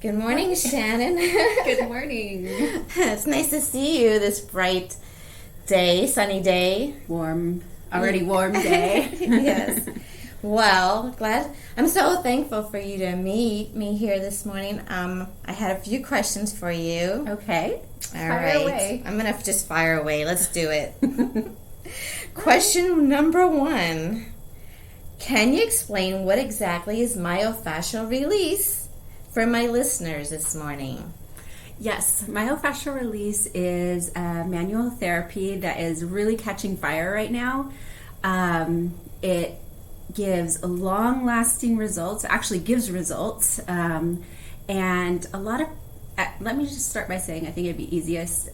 Good morning, Shannon. Good morning. It's nice to see you this bright day, sunny day. Already warm day. Yes. Well, I'm so thankful for you to meet me here this morning. I had a few questions for you. Okay. Fire away. I'm going to just fire away. Let's do it. Question number 1. Can you explain what exactly is myofascial release for my listeners this morning? Yes, myofascial release is a manual therapy that is really catching fire right now. It gives long-lasting results, actually gives results, and a lot of, let me just start by saying, I think it'd be easiest,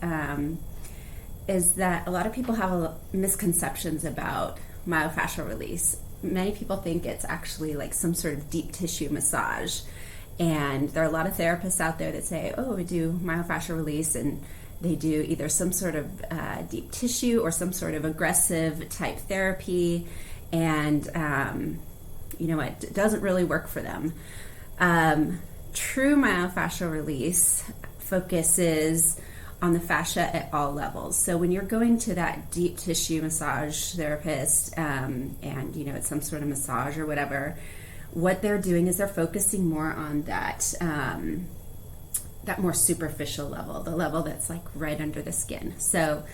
is that a lot of people have misconceptions about myofascial release. Many people think it's actually like some sort of deep tissue massage. And there are a lot of therapists out there that say, oh, we do myofascial release, and they do either some sort of deep tissue or some sort of aggressive type therapy, and it doesn't really work for them. True myofascial release focuses on the fascia at all levels. So when you're going to that deep tissue massage therapist, and it's some sort of massage or whatever, what they're doing is they're focusing more on that more superficial level, the level that's like right under the skin. So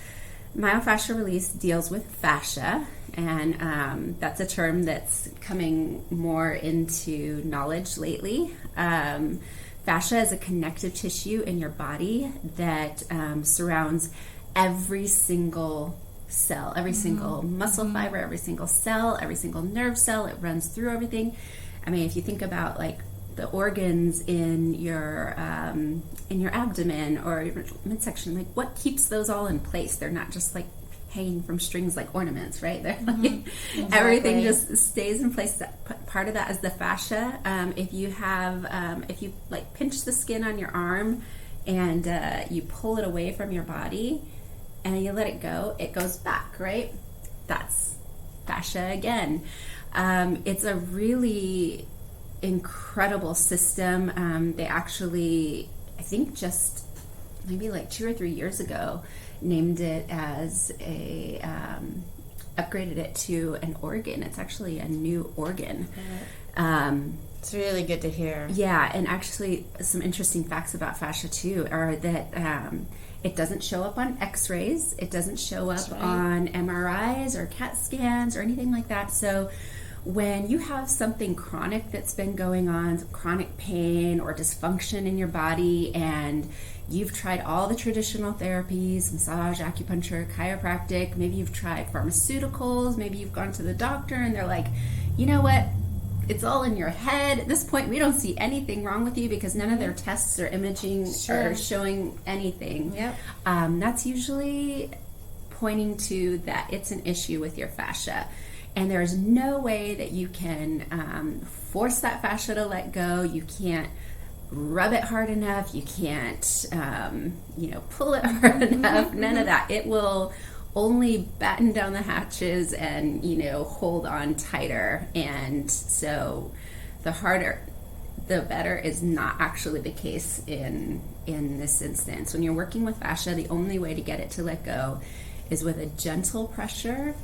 myofascial release deals with fascia, and that's a term that's coming more into knowledge lately. Fascia is a connective tissue in your body that surrounds every single cell, every single muscle fiber, every single cell, every single nerve cell. It runs through everything. I mean, if you think about like the organs in your abdomen or your midsection, like what keeps those all in place? They're not just like hanging from strings like ornaments, right? They're like, exactly. Everything just stays in place. Part of that is the fascia. If you like pinch the skin on your arm and you pull it away from your body and you let it go, it goes back, right? That's fascia again. It's a really incredible system. They actually, I think just maybe like 2 or 3 years ago, named it as upgraded it to an organ. It's actually a new organ. It's really good to hear. Yeah, and actually some interesting facts about fascia too are that it doesn't show up on x-rays, it doesn't show up on MRIs or CAT scans or anything like that. So when you have something chronic that's been going on, chronic pain or dysfunction in your body, and you've tried all the traditional therapies, massage, acupuncture, chiropractic, maybe you've tried pharmaceuticals, maybe you've gone to the doctor and they're like, you know what, it's all in your head. At this point, we don't see anything wrong with you because none of their tests or imaging are showing anything. Yep. That's usually pointing to that it's an issue with your fascia. And there's no way that you can force that fascia to let go. You can't rub it hard enough. You can't, pull it hard enough. None of that. It will only batten down the hatches and, hold on tighter. And so the harder, the better is not actually the case in this instance. When you're working with fascia, the only way to get it to let go is with a gentle pressure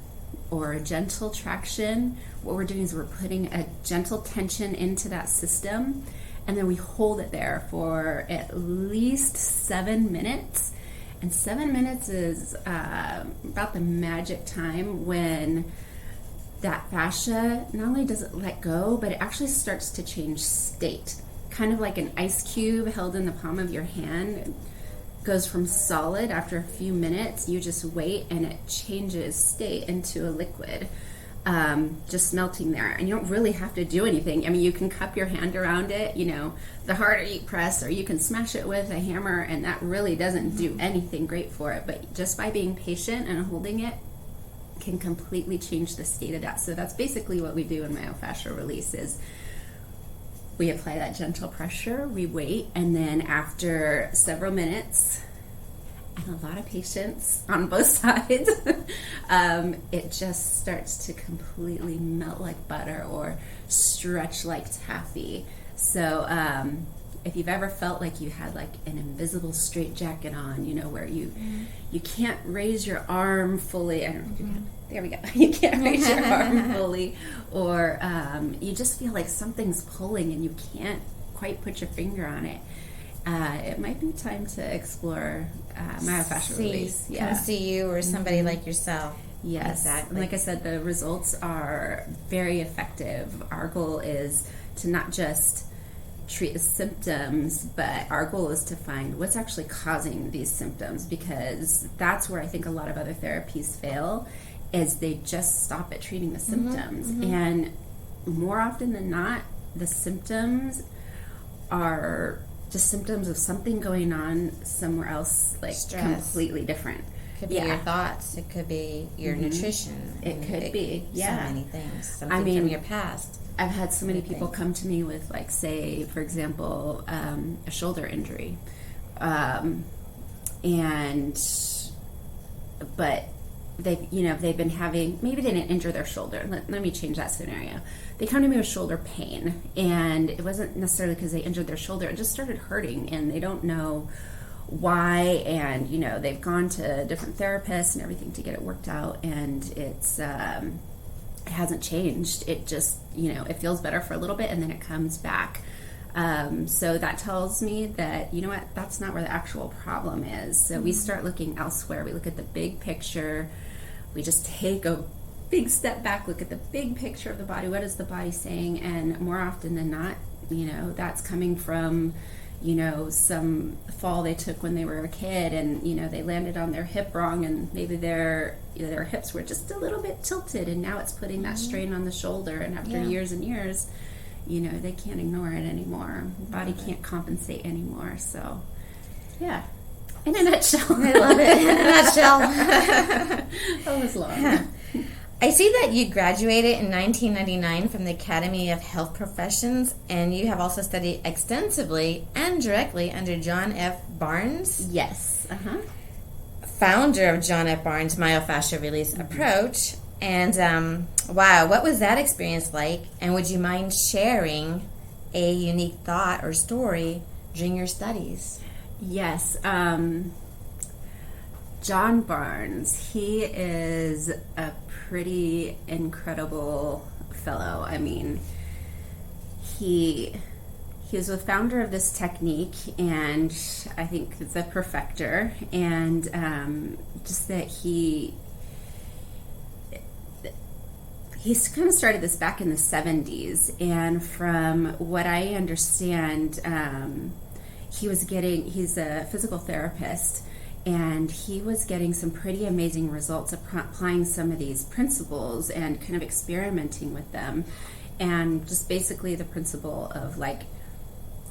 or a gentle traction. What we're doing is we're putting a gentle tension into that system, and then we hold it there for at least 7 minutes. And 7 minutes is about the magic time when that fascia not only does it let go, but it actually starts to change state. Kind of like an ice cube held in the palm of your hand. Goes from solid after a few minutes, you just wait and it changes state into a liquid, just melting there. And you don't really have to do anything. I mean, you can cup your hand around it, the harder you press, or you can smash it with a hammer, and that really doesn't do anything great for it. But just by being patient and holding it can completely change the state of that. So that's basically what we do in myofascial release is we apply that gentle pressure, we wait, and then after several minutes and a lot of patience on both sides, it just starts to completely melt like butter or stretch like taffy. So if you've ever felt like you had like an invisible straitjacket on, where you can't raise your arm fully. I don't know. There we go. You can't raise your arm fully, or you just feel like something's pulling and you can't quite put your finger on it. It might be time to explore myofascial release. Come see you or somebody like yourself. Yes, exactly. And like I said, the results are very effective. Our goal is to not just treat the symptoms, but our goal is to find what's actually causing these symptoms, because that's where I think a lot of other therapies fail, is they just stop at treating the symptoms. And more often than not, the symptoms are just symptoms of something going on somewhere else, like stress. Completely different. It could be your thoughts. It could be your nutrition. It could be, so many things. Something from your past. I've had so many people come to me with, like, say, for example, a shoulder injury, but they've been having, maybe they didn't injure their shoulder. Let me change that scenario. They come to me with shoulder pain, and it wasn't necessarily because they injured their shoulder. It just started hurting, and they don't know why. And they've gone to different therapists and everything to get it worked out, and it's it hasn't changed. It just it feels better for a little bit, and then it comes back. So that tells me that, that's not where the actual problem is. So we start looking elsewhere. We look at the big picture. We just take a big step back, look at the big picture of the body. What is the body saying? And more often than not, that's coming from, some fall they took when they were a kid, and, they landed on their hip wrong, and maybe their hips were just a little bit tilted, and now it's putting that strain on the shoulder. And after years and years, they can't ignore it anymore. The body can't compensate anymore. So, yeah. In a nutshell. I love it. In a nutshell. That was long. I see that you graduated in 1999 from the Academy of Health Professions, and you have also studied extensively and directly under John F. Barnes. Yes. Founder of John F. Barnes' myofascial release approach. And wow, what was that experience like? And would you mind sharing a unique thought or story during your studies? Yes. John Barnes, he is a pretty incredible fellow. I mean, he is the founder of this technique, and I think the perfecter, and just that he kind of started this back in the 70s, and from what I understand, he's a physical therapist, and he was getting some pretty amazing results applying some of these principles and kind of experimenting with them, and just basically the principle of like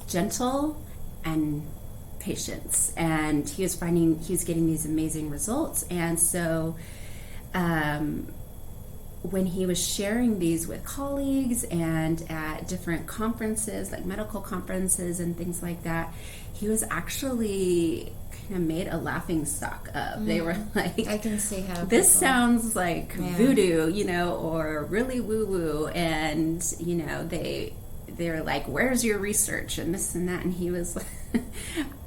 gentle and patience. And he was getting these amazing results. And so when he was sharing these with colleagues and at different conferences, like medical conferences and things like that, he was actually kind of made a laughing stock of. They were like, I can see how this sounds like voodoo, or really woo-woo. And, they were like, where's your research and this and that? And he was like,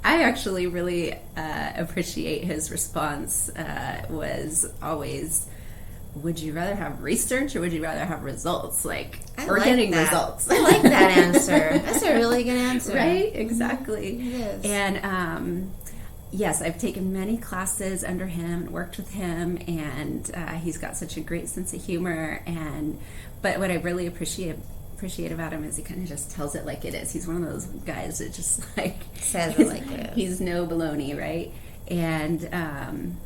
I actually really appreciate his response was always, would you rather have research or would you rather have results? Like, we're getting results. I like that answer. That's a really good answer. Right? Exactly. It is. And yes, I've taken many classes under him and worked with him, and he's got such a great sense of humor. But what I really appreciate about him is he kind of just tells it like it is. He's one of those guys that just like says it like it is. He's no baloney, right? And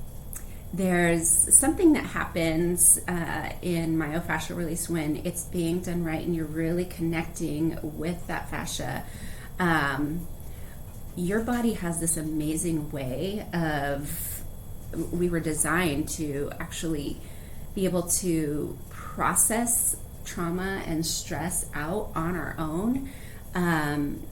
there's something that happens in myofascial release when it's being done right and you're really connecting with that fascia. Your body has this amazing way of, we were designed to actually be able to process trauma and stress out on our own.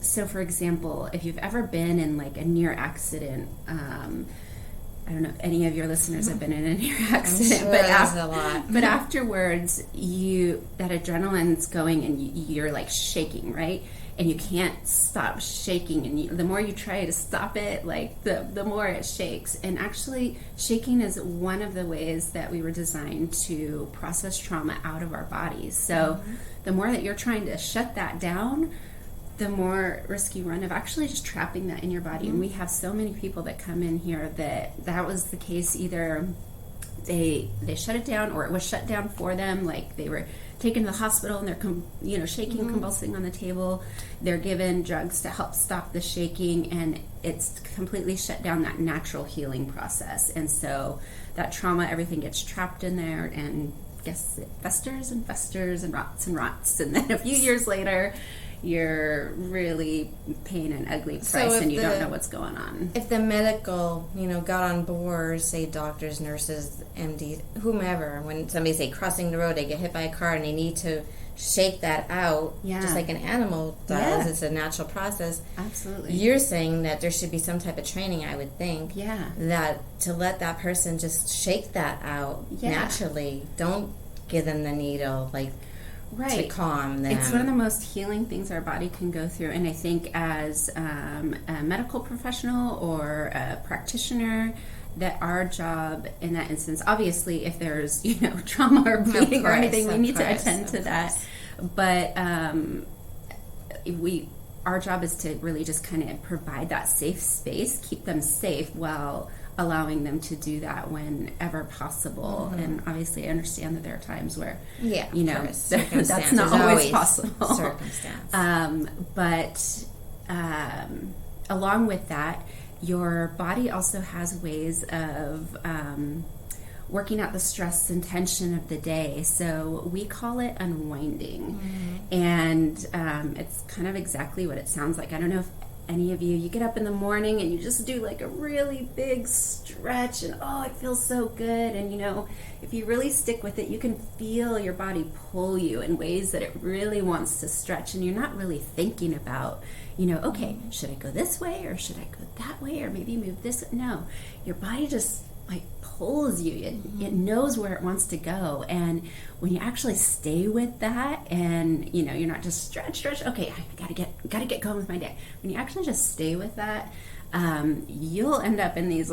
So for example, if you've ever been in like a near accident, I don't know if any of your listeners have been in a near accident, I'm sure a lot. But afterwards, that adrenaline's going and you're like shaking, right? and you can't stop shaking, and the more you try to stop it, like the more it shakes. And actually, shaking is one of the ways that we were designed to process trauma out of our bodies. So the more that you're trying to shut that down, the more risk you run of actually just trapping that in your body. And we have so many people that come in here that was the case. Either they shut it down, or it was shut down for them, like they were taken to the hospital and they're shaking, convulsing on the table. They're given drugs to help stop the shaking, and it's completely shut down that natural healing process. And so that trauma, everything gets trapped in there, and guess it festers and festers and rots. And then a few years later, you're really paying an ugly price, and you don't know what's going on. If the medical, got on board, say doctors, nurses, MDs, whomever, when somebody say crossing the road, they get hit by a car and they need to shake that out, just like an animal does. It's a natural process. Absolutely. You're saying that there should be some type of training, I would think, that to let that person just shake that out naturally. Don't give them the needle, to calm them. It's one of the most healing things our body can go through. And I think as a medical professional or a practitioner, that our job in that instance, obviously if there's, trauma or bleeding or anything, we need to attend to that. But our job is to really just kind of provide that safe space, keep them safe while allowing them to do that whenever possible. And obviously I understand that there are times where that's not always possible. Circumstance. But along with that, your body also has ways of working out the stress and tension of the day. So we call it unwinding. And it's kind of exactly what it sounds like. I don't know if any of you get up in the morning and you just do like a really big stretch, and it feels so good. And if you really stick with it, you can feel your body pull you in ways that it really wants to stretch, and you're not really thinking about, okay, should I go this way or should I go that way, or maybe move this? No, your body just pulls you. It knows where it wants to go. And when you actually stay with that, and you're not just stretch, okay, I gotta get going with my day. When you actually just stay with that, you'll end up in these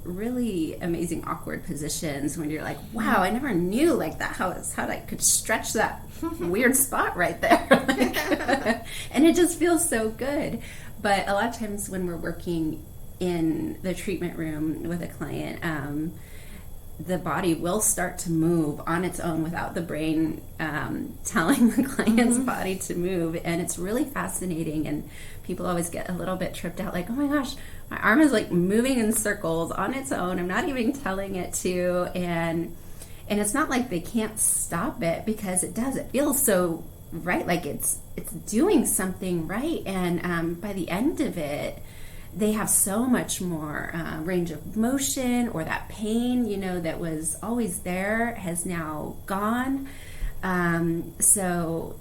really amazing awkward positions when you're like, wow, I never knew that how I could stretch that weird spot right there. And it just feels so good. But a lot of times when we're working in the treatment room with a client, the body will start to move on its own without the brain telling the client's body to move. And it's really fascinating. And people always get a little bit tripped out, like, oh my gosh, my arm is moving in circles on its own. I'm not even telling it to. And it's not like they can't stop it, because it does. It feels so right, like it's doing something right. And by the end of it, they have so much more range of motion, or that pain, that was always there has now gone. So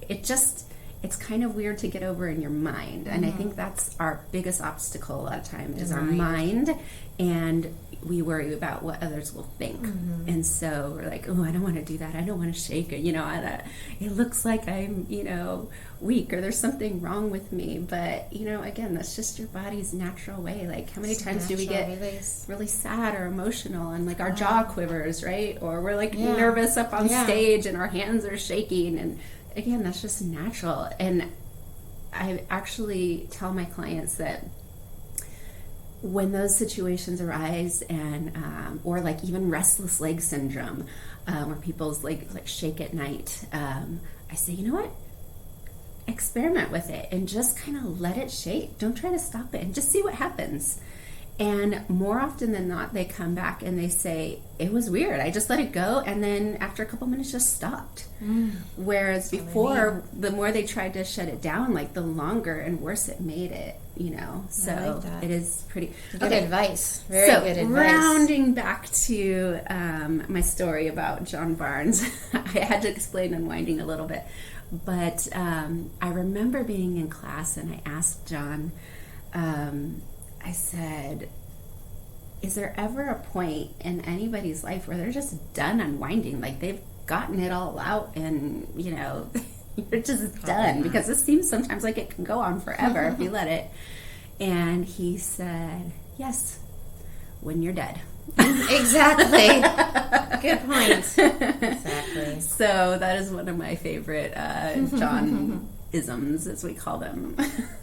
it's kind of weird to get over in your mind. And I think that's our biggest obstacle a lot of times is our mind. And we worry about what others will think. And so we're like, oh, I don't want to do that. I don't want to shake it. It looks like I'm, weak, or there's something wrong with me. But, again, that's just your body's natural way. How many times do we get really sad or emotional, and our jaw quivers, right? Or we're nervous up on stage and our hands are shaking. And again, that's just natural. And I actually tell my clients that when those situations arise, and or even restless leg syndrome, where people's shake at night, I say, you know what? Experiment with it and just kind of let it shake. Don't try to stop it, and just see what happens. And more often than not, they come back and they say, it was weird. I just let it go, and then after a couple minutes, just stopped. Whereas before, the more they tried to shut it down, the longer and worse it made it. So I like that. It is pretty good advice. Very good advice. Rounding back to my story about John Barnes, I had to explain unwinding a little bit. But I remember being in class, and I asked John, I said, is there ever a point in anybody's life where they're just done unwinding? They've gotten it all out, and, you're just done, because this seems sometimes like it can go on forever if you let it. And he said, yes, when you're dead. Exactly. Good point. Exactly. So that is one of my favorite John isms, as we call them.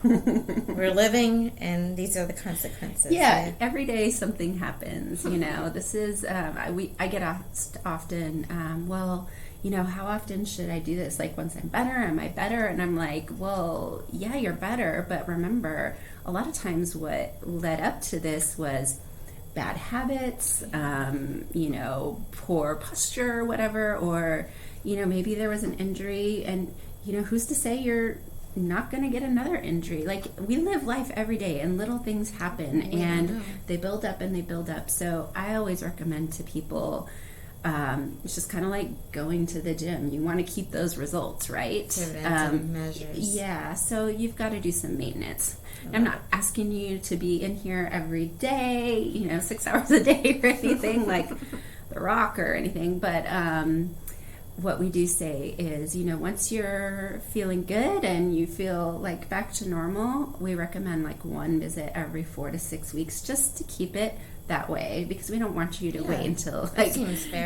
We're living, and these are the consequences. Yeah, right? Every day something happens. This is I get asked often, well, how often should I do this? Like, once I'm better, am I better? And I'm like, well, yeah, you're better, but remember, a lot of times what led up to this was bad habits, poor posture, whatever, or maybe there was an injury, and who's to say you're not going to get another injury? Like, we live life every day, and little things happen, and they build up and they build up. So I always recommend to people, it's just kind of like going to the gym. You want to keep those results, right? Preventive measures. Yeah, so you've got to do some maintenance. I'm not asking you to be in here every day, 6 hours a day or anything like The Rock or anything, but what we do say is, once you're feeling good and you feel like back to normal, we recommend like one visit every 4 to 6 weeks, just to keep it that way, because we don't want you to wait until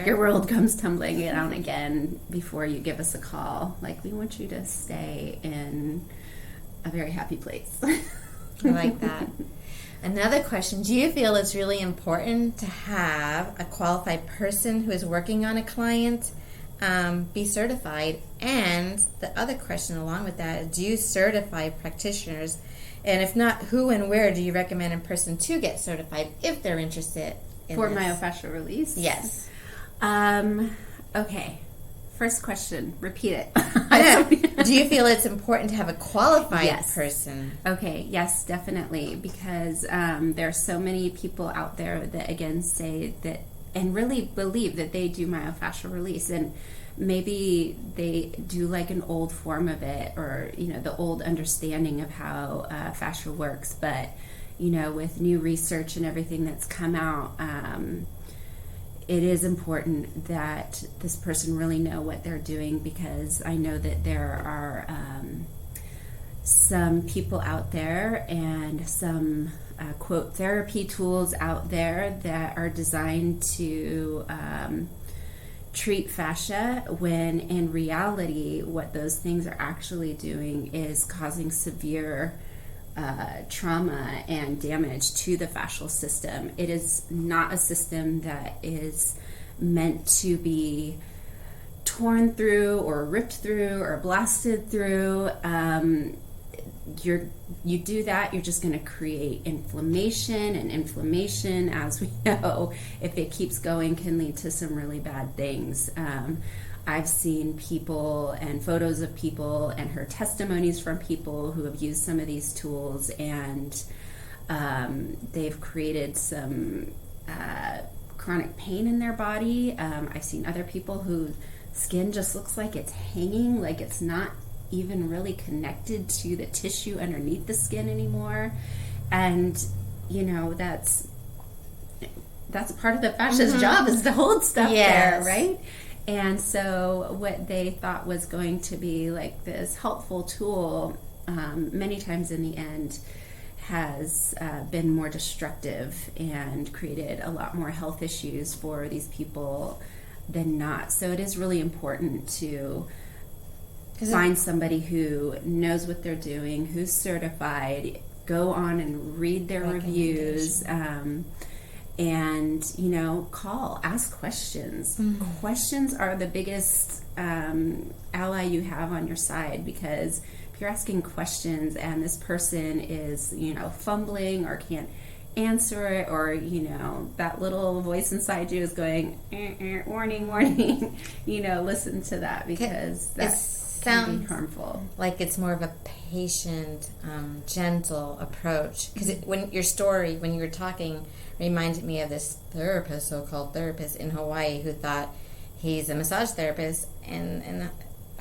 your world comes tumbling down again before you give us a call. Like, we want you to stay in a very happy place. I like that. Another question, do you feel it's really important to have a qualified person who is working on a client be certified? And the other question along with that is, do you certify practitioners? And if not, who and where do you recommend a person to get certified if they're interested in for this? myofascial release? Yes. Okay. First question. Repeat it. Do you feel it's important to have a qualified person? Okay. Yes, definitely. Because there are so many people out there that, again, say that and really believe that they do myofascial release, and maybe they do like an old form of it, or the old understanding of how fascia works, but with new research and everything that's come out, it is important that this person really know what they're doing, because I know that there are some people out there and some quote therapy tools out there that are designed to treat fascia, when in reality what those things are actually doing is causing severe trauma and damage to the fascial system. It is not a system that is meant to be torn through or ripped through or blasted through. You do that, you're just going to create inflammation, and inflammation, as we know, if it keeps going, can lead to some really bad things. I've seen people and photos of people and heard testimonies from people who have used some of these tools, and they've created some chronic pain in their body. I've seen other people whose skin just looks like it's hanging, like it's not even really connected to the tissue underneath the skin anymore. And that's part of the fascia's job, is to hold stuff there, right? And so what they thought was going to be like this helpful tool, many times in the end has been more destructive and created a lot more health issues for these people than not. So it is really important to find somebody who knows what they're doing, who's certified, go on and read their reviews, and call, ask questions. Questions are the biggest ally you have on your side, because if you're asking questions and this person is fumbling or can't answer it, or that little voice inside you is going warning, listen to that, because that's can be harmful. Like it's more of a patient, gentle approach. Because when you were talking, reminded me of this therapist, so-called therapist in Hawaii, who thought he's a massage therapist, and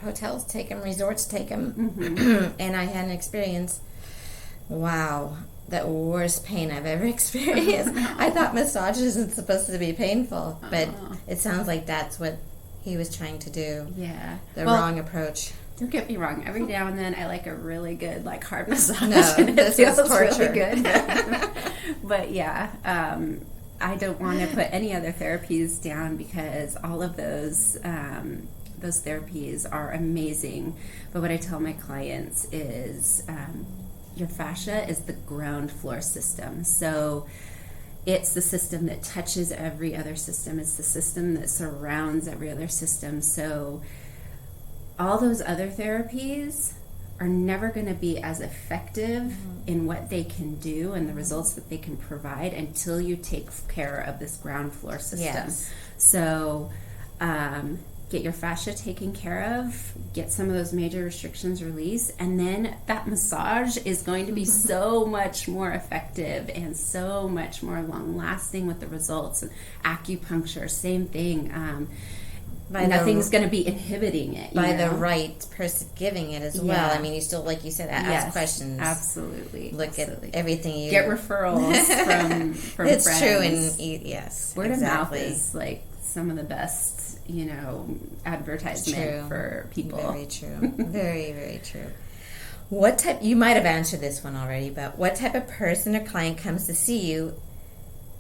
hotels take him, resorts take him, and I had an experience. Wow, the worst pain I've ever experienced. I thought massage isn't supposed to be painful, but it sounds like that's what he was trying to do. Yeah. The wrong approach. Don't get me wrong. Every now and then, I like a really good hard massage. No, and this it is feels torture. really good. But yeah, I don't want to put any other therapies down because all of those therapies are amazing. But what I tell my clients is your fascia is the ground floor system. So it's the system that touches every other system. It's the system that surrounds every other system. So all those other therapies are never going to be as effective in what they can do and the results that they can provide until you take care of this ground floor system. Yes. So get your fascia taken care of, get some of those major restrictions released, and then that massage is going to be so much more effective and so much more long-lasting with the results. And acupuncture, same thing. Nothing's going to be inhibiting it. By the right person giving it as well. I mean, you still, like you said, ask questions. Absolutely. Look at everything you... Get referrals from it's friends. True, and yes, Word exactly. of mouth is some of the best, advertisement for people. Very true. Very, very true. What type... You might have answered this one already, but what type of person or client comes to see you,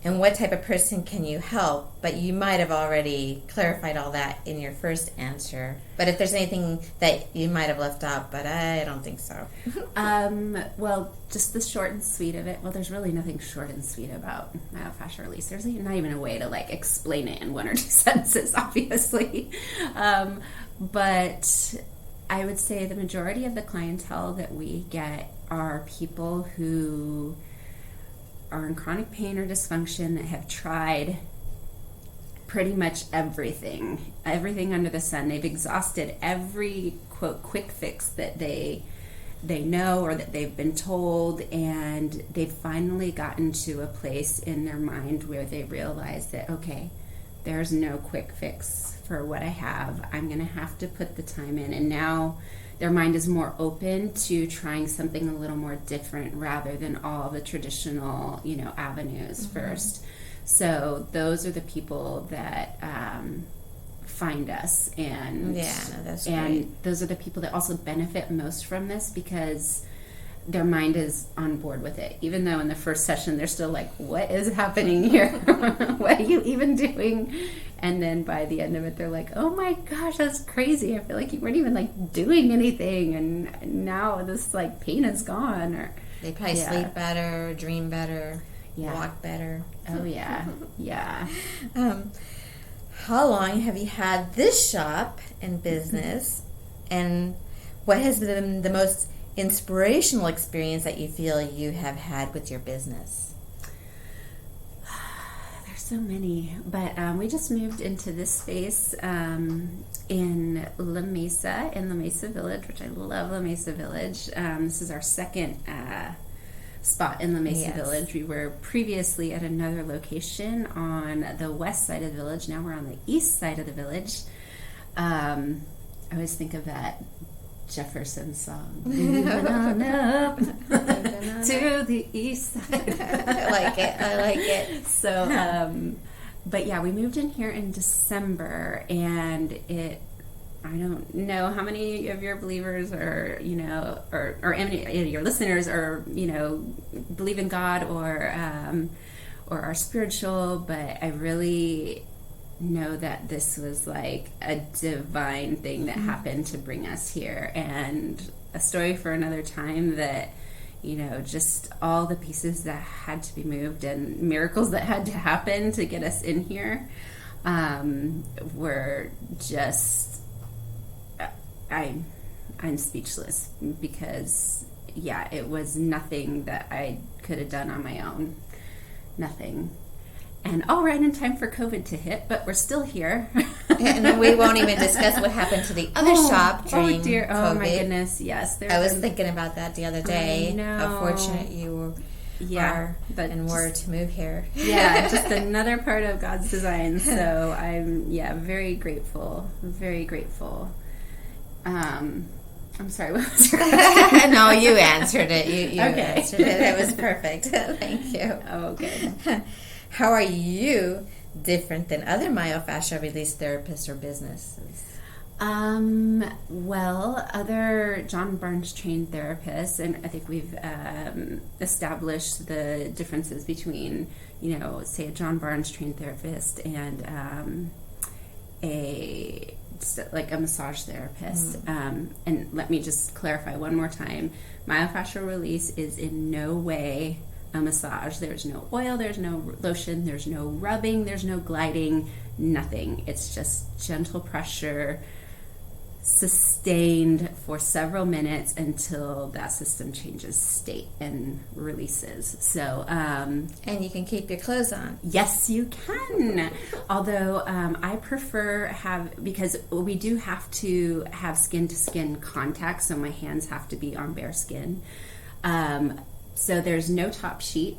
and what type of person can you help? But you might have already clarified all that in your first answer. But if there's anything that you might have left out, but I don't think so. Well, just the short and sweet of it. Well, there's really nothing short and sweet about myofascial release. There's not even a way to explain it in 1 or 2 sentences, obviously. But I would say the majority of the clientele that we get are people who are in chronic pain or dysfunction that have tried pretty much everything under the sun. They've exhausted every, quote, quick fix that they know or that they've been told, and they've finally gotten to a place in their mind where they realize that, okay, there's no quick fix for what I have. I'm going to have to put the time in. And now their mind is more open to trying something a little more different rather than all the traditional, avenues first. So those are the people that find us, and that's and great. Those are the people that also benefit most from this because their mind is on board with it. Even though in the first session they're still like, "What is happening here? What are you even doing?" And then by the end of it, they're like, "Oh my gosh, that's crazy! I feel like you weren't even doing anything, and now this pain is gone." Or they probably sleep better, dream better, walk better. Oh yeah, yeah. How long have you had this shop and business, and what has been the most inspirational experience that you feel you have had with your business? So many, but we just moved into this space in La Mesa, in La Mesa Village, which I love La Mesa Village. This is our second spot in La Mesa Village. We were previously at another location on the west side of the village. Now we're on the east side of the village. I always think of that Jefferson song. Moving on up to the east side. I like it. So, but yeah, we moved in here in December, and I don't know how many of your believers or any of your listeners are, believe in God or are spiritual, but I really know that this was a divine thing that happened to bring us here, and a story for another time that just all the pieces that had to be moved and miracles that had to happen to get us in here were just I'm speechless because it was nothing that I could have done on my own. Nothing. And all right in time for COVID to hit, but we're still here. And we won't even discuss what happened to the other shop during COVID. Oh my goodness, yes. I was thinking about that the other day. I know. How fortunate you are and were to move here. Yeah, just another part of God's design. So I'm very grateful. Very grateful. I'm sorry, what was your question? No, you answered it. You okay. answered it. It was perfect. Thank you. Oh, good. How are you different than other myofascial release therapists or businesses? Well, other John Barnes trained therapists, and I think we've established the differences between, say a John Barnes trained therapist and a massage therapist. And let me just clarify one more time. Myofascial release is in no way a massage. There's no oil, there's no lotion, there's no rubbing, there's no gliding, nothing. It's just gentle pressure, sustained for several minutes until that system changes state and releases. So, and you can keep your clothes on. Yes, you can. Although I prefer because we do have to have skin to skin contact, so my hands have to be on bare skin. So there's no top sheet.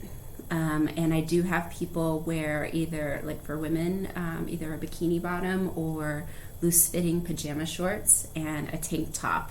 And I do have people wear either, like for women, either a bikini bottom or loose-fitting pajama shorts and a tank top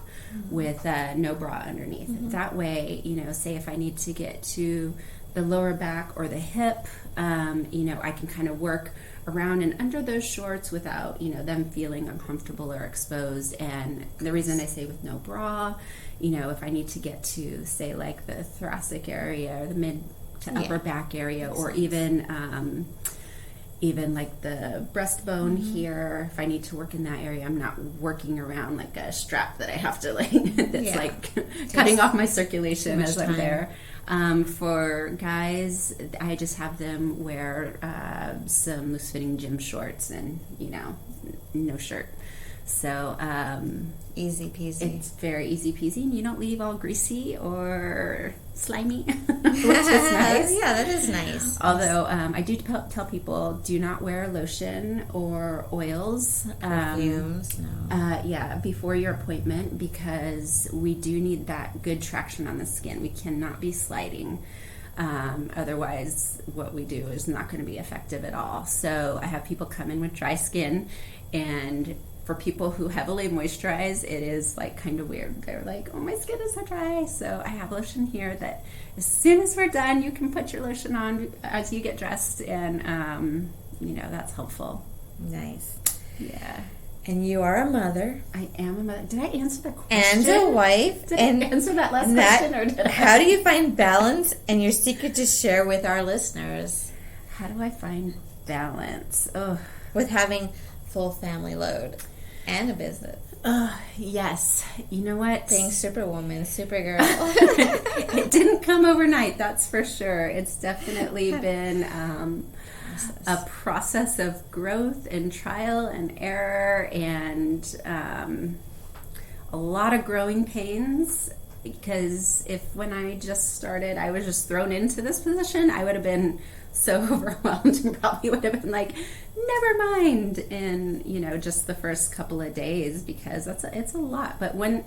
with no bra underneath. That way, say if I need to get to the lower back or the hip, I can kind of work around and under those shorts without, them feeling uncomfortable or exposed. And the reason I say with no bra, if I need to get to, say, like the thoracic area or the mid to upper back area, or even like the breastbone here, if I need to work in that area, I'm not working around like a strap that I have to that's cutting off my circulation as I'm there. For guys, I just have them wear some loose-fitting gym shorts and, no shirt. So easy peasy. It's very easy peasy, and you don't leave all greasy or slimy, which is nice. Yeah, that is nice. Although I do tell people, do not wear lotion or oils, perfumes, before your appointment, because we do need that good traction on the skin. We cannot be sliding. Otherwise, what we do is not going to be effective at all. So I have people come in with dry skin, and for people who heavily moisturize, it is like kind of weird. They're like, oh, my skin is so dry. So I have lotion here that as soon as we're done, you can put your lotion on as you get dressed, and that's helpful. Nice. Yeah. And you are a mother. I am a mother. Did I answer the question? And a wife. Did I answer that last question? Or did I? How do you find balance and your secret to share with our listeners? How do I find balance? With having full family load and a business. Yes. You know what? Being superwoman, supergirl. It didn't come overnight, that's for sure. It's definitely been a process of growth and trial and error, and a lot of growing pains, because when I just started, I was just thrown into this position, I would have been so overwhelmed and probably would have been like, never mind, in just the first couple of days, because it's a lot. But when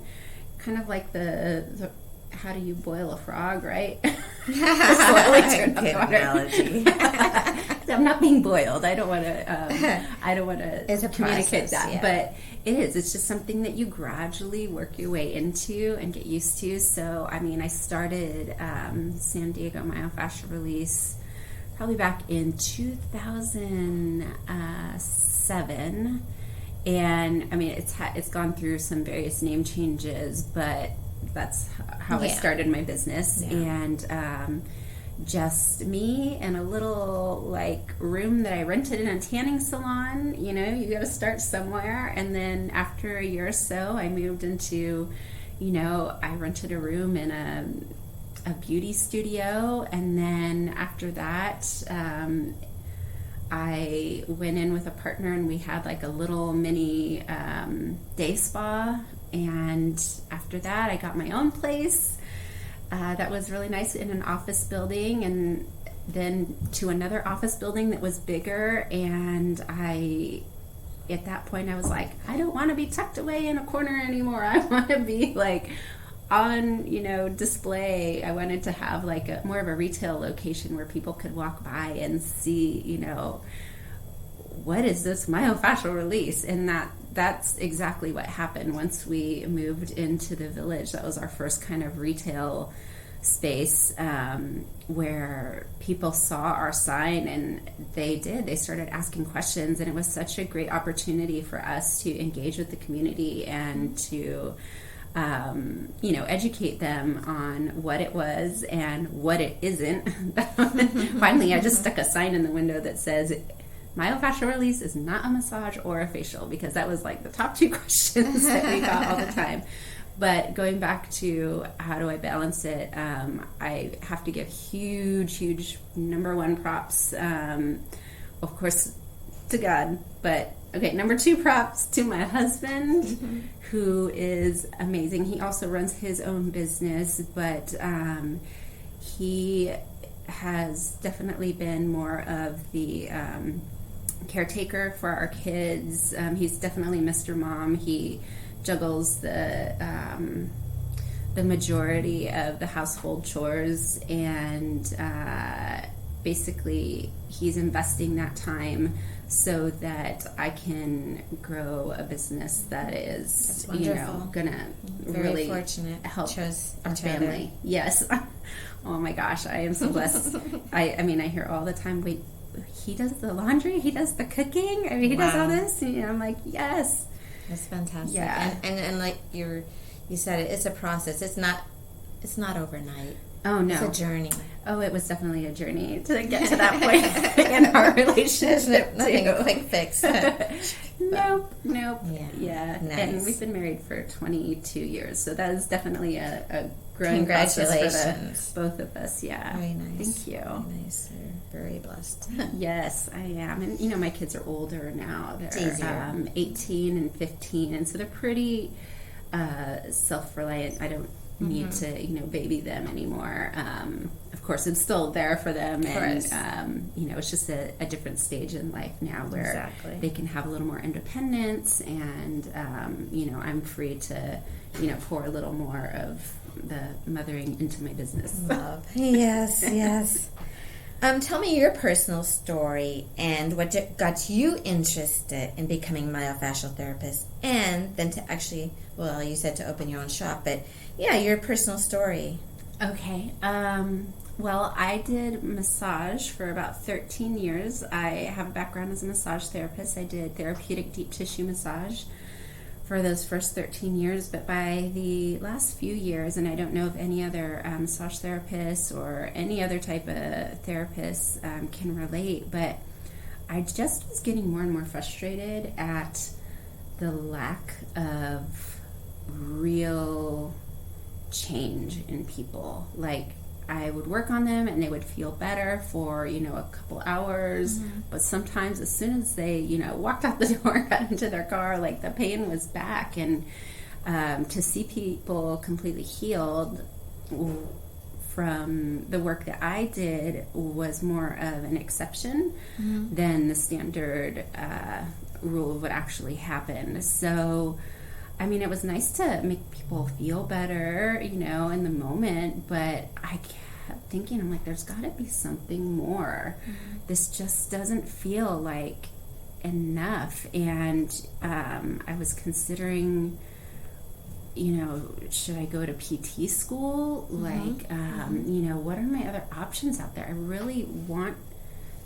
kind of like the how do you boil a frog, right? Slowly turn up the water. I'm not being boiled. I don't want to communicate that, but it is. It's just something that you gradually work your way into and get used to. So I started San Diego Myofascial Release probably back in 2007, and it's gone through some various name changes, but that's how I started my business. And just me and a little room that I rented in a tanning salon. You got to start somewhere, and then after a year or so, I moved into, I rented a room in a beauty studio, and then after that I went in with a partner, and we had a little mini day spa, and after that I got my own place that was really nice in an office building, and then to another office building that was bigger, and at that point I was like, I don't want to be tucked away in a corner anymore. I want to be on display. I wanted to have more of a retail location where people could walk by and see what is this myofascial release, and that's exactly what happened once we moved into the village. That was our first kind of retail space where people saw our sign, and they started asking questions, and it was such a great opportunity for us to engage with the community and to educate them on what it was and what it isn't. Finally, I just stuck a sign in the window that says, myofascial release is not a massage or a facial, because that was like the top 2 questions that we got all the time. But going back to how do I balance it, I have to give huge number 1 props, of course, to God. But okay, number 2 props to my husband, who is amazing. He also runs his own business, but he has definitely been more of the caretaker for our kids. He's definitely Mr. Mom. He juggles the majority of the household chores, and basically he's investing that time so that I can grow a business that is, gonna really fortunate. help Chose our family. Yes. Oh my gosh, I am so blessed. I mean, I hear all the time, wait, he does the laundry, he does the cooking, I mean, he does all this, and I'm like, yes. That's fantastic. Yeah. And like you said, it's a process. It's not overnight. Oh no, it's a journey. Oh, it was definitely a journey to get to that point in our relationship. Nothing a quick fix. Nope. Yeah. Nice. And we've been married for 22 years, so that is definitely a growing Congratulations. process for both of us. Yeah. Very nice. Thank you. Very nice. You're very blessed. Yes, I am. And my kids are older now. They're 18 and 15, and so they're pretty self-reliant. I don't need to baby them anymore. Of course, it's still there for them, and it's just a different stage in life now where they can have a little more independence, and I'm free to pour a little more of the mothering into my business. Love. Yes. Tell me your personal story and what got you interested in becoming a myofascial therapist, and then to actually, well, you said to open your own shop, but yeah, your personal story. Okay. Well, I did massage for about 13 years. I have a background as a massage therapist. I did therapeutic deep tissue massage for those first 13 years, but by the last few years, and I don't know if any other massage therapists or any other type of therapists can relate, but I just was getting more and more frustrated at the lack of real change in people. Like, I would work on them and they would feel better for a couple hours, but sometimes as soon as they walked out the door, got into their car, like the pain was back. And to see people completely healed from the work that I did was more of an exception than the standard rule of what actually happened. So I mean, it was nice to make people feel better, in the moment, but I kept thinking, I'm like, there's got to be something more. This just doesn't feel like enough. And I was considering, should I go to PT school? Like, what are my other options out there? I really want,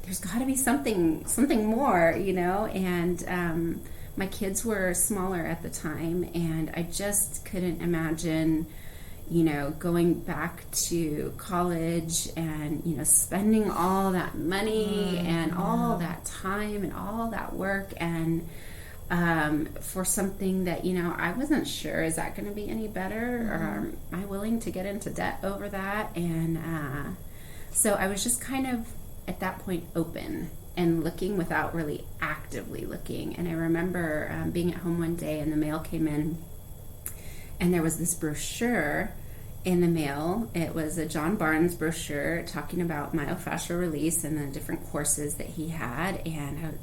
there's got to be something more, and my kids were smaller at the time, and I just couldn't imagine, going back to college and, spending all that money and all that time and all that work, and for something that, I wasn't sure, is that going to be any better? Or am I willing to get into debt over that? And so I was just kind of, at that point, open and looking without really actively looking. And I remember being at home one day and the mail came in, and there was this brochure in the mail. It was a John Barnes brochure talking about myofascial release and the different courses that he had. And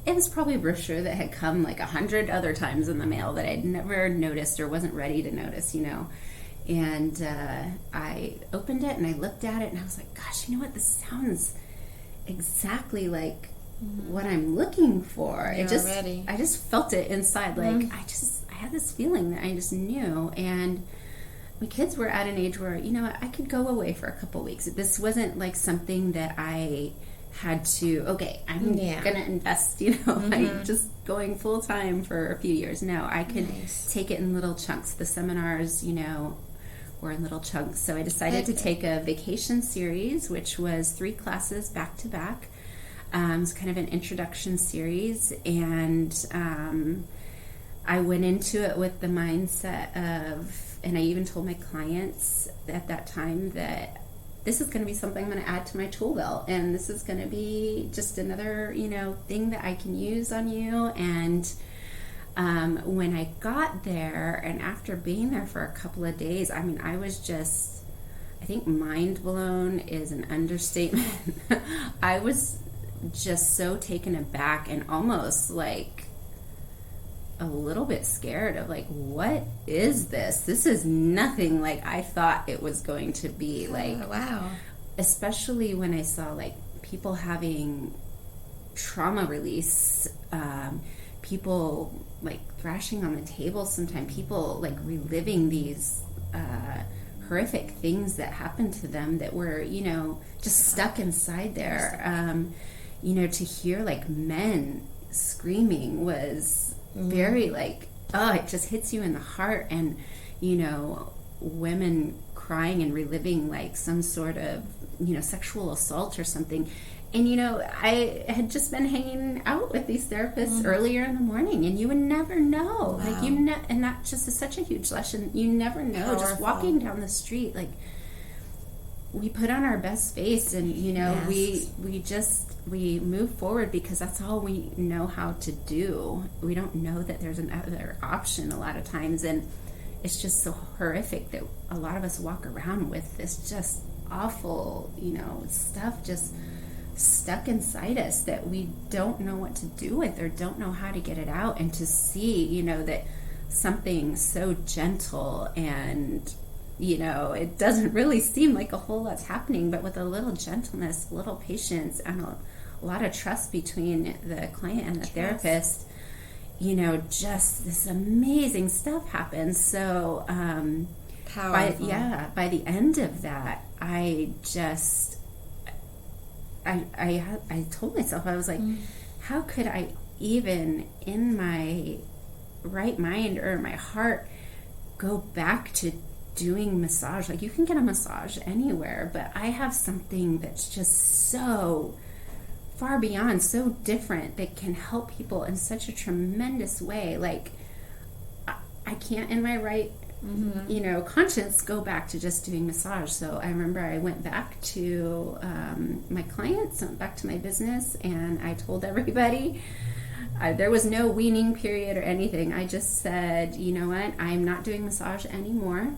it was probably a brochure that had come like 100 other times in the mail that I'd never noticed or wasn't ready to notice, And I opened it and I looked at it and I was like, gosh, you know what? This sounds exactly like what I'm looking for. I just felt it inside. Like I had this feeling that I just knew. And my kids were at an age where, you know what, I could go away for a couple weeks. This wasn't like something that I had to, okay, I'm going to invest, you know, like just going full time for a few years. No, I could take it in little chunks. The seminars, you know, were in little chunks. So I decided to take a vacation series, which was 3 classes back to back. It's kind of an introduction series, and I went into it with the mindset of, and I even told my clients at that time that this is going to be something I'm going to add to my tool belt, and this is going to be just another, you know, thing that I can use on you. And when I got there, and after being there for a couple of days, I mean, I was just, I think mind blown is an understatement. I was just so taken aback and almost like a little bit scared of like, what is this? This is nothing like I thought it was going to be. Like, wow. Especially when I saw like people having trauma release, people like thrashing on the table, sometimes people like reliving these horrific things that happened to them that were, you know, just stuck inside there. You know, to hear like men screaming was very like, oh, it just hits you in the heart. And, you know, women crying and reliving like some sort of, you know, sexual assault or something. And, you know, I had just been hanging out with these therapists earlier in the morning, and you would never know. Wow. Like, and that just is such a huge lesson. You never know. Powerful. Just walking down the street, like, we put on our best face, and, you know, we move forward because that's all we know how to do. We don't know that there's another option a lot of times, and it's just so horrific that a lot of us walk around with this just awful, you know, stuff just stuck inside us that we don't know what to do with or don't know how to get it out. And to see, you know, that something so gentle and, you know, it doesn't really seem like a whole lot's happening, but with a little gentleness, a little patience, and a lot of trust between the client and the therapist, you know, just this amazing stuff happens. So Powerful. by the end of that, I told myself, I was like, how could I even in my right mind or my heart go back to doing massage? Like, you can get a massage anywhere, but I have something that's just so far beyond, so different, that can help people in such a tremendous way. Like, I can't in my right you know, conscience go back to just doing massage. So I remember I went back to my clients, went back to my business, and I told everybody, there was no weaning period or anything. I just said, you know what, I'm not doing massage anymore.